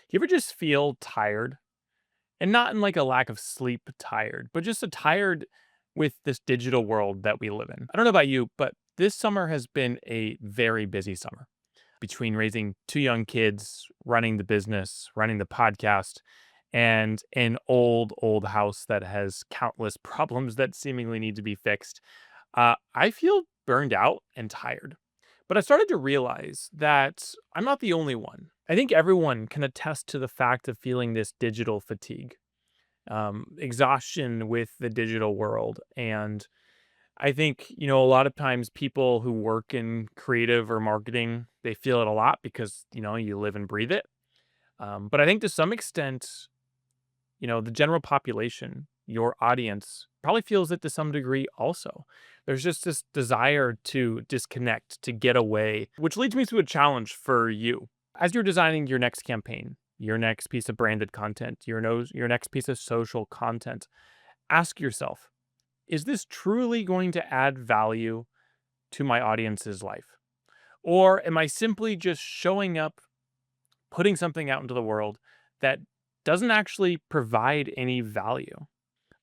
You ever just feel tired? And not in like a lack of sleep tired, but just a tired with this digital world that we live in. I don't know about you, but this summer has been a very busy summer between raising two young kids, running the business, running the podcast, and an old house that has countless problems that seemingly need to be fixed. I feel burned out and tired. But I started to realize that I'm not the only one. I think everyone can attest to the fact of feeling this digital fatigue, exhaustion with the digital world. And I think, a lot of times people who work in creative or marketing, they feel it a lot because, you live and breathe it. But I think to some extent, the general population, your audience, probably feels it to some degree also. There's just this desire to disconnect, to get away, which leads me to a challenge for you. As you're designing your next campaign, your next piece of branded content, your next piece of social content, ask yourself, is this truly going to add value to my audience's life? Or am I simply just showing up, putting something out into the world that doesn't actually provide any value?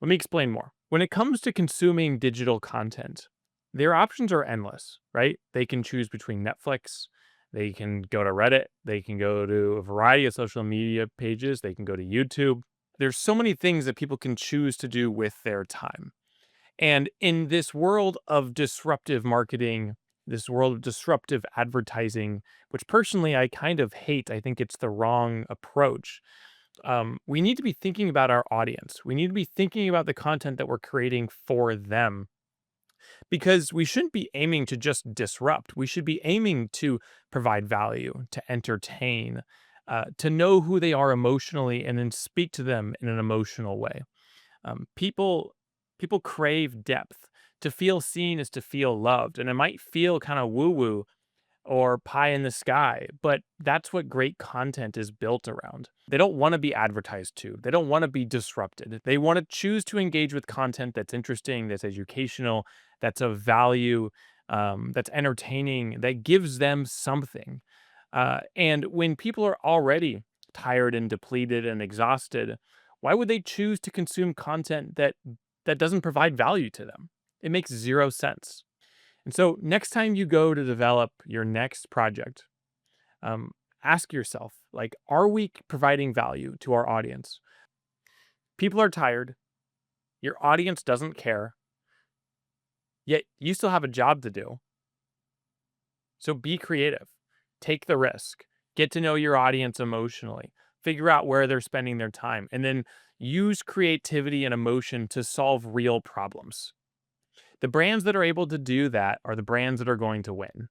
Let me explain more. When it comes to consuming digital content, their options are endless, right? They can choose between Netflix, they can go to Reddit, they can go to a variety of social media pages, they can go to YouTube. There's so many things that people can choose to do with their time. And in this world of disruptive marketing, this world of disruptive advertising, which personally I kind of hate, I think it's the wrong approach. We need to be thinking about our audience. We need to be thinking about the content that we're creating for them because we shouldn't be aiming to just disrupt. We should be aiming to provide value, to entertain, to know who they are emotionally, and then speak to them in an emotional way. People crave depth. To feel seen is to feel loved, and it might feel kind of woo woo or pie in the sky, but that's what great content is built around. They don't want to be advertised to. They don't want to be disrupted. They want to choose to engage with content that's interesting, that's educational, that's of value, that's entertaining, that gives them something. And when people are already tired and depleted and exhausted, why would they choose to consume content that doesn't provide value to them? It makes zero sense. And so, next time you go to develop your next project, um, ask yourself, like, are we providing value to our audience? People are tired. Your audience doesn't care. Yet you still have a job to do. So be creative. Take the risk. Get to know your audience emotionally. Figure out where they're spending their time, and then use creativity and emotion to solve real problems. The brands that are able to do that are the brands that are going to win.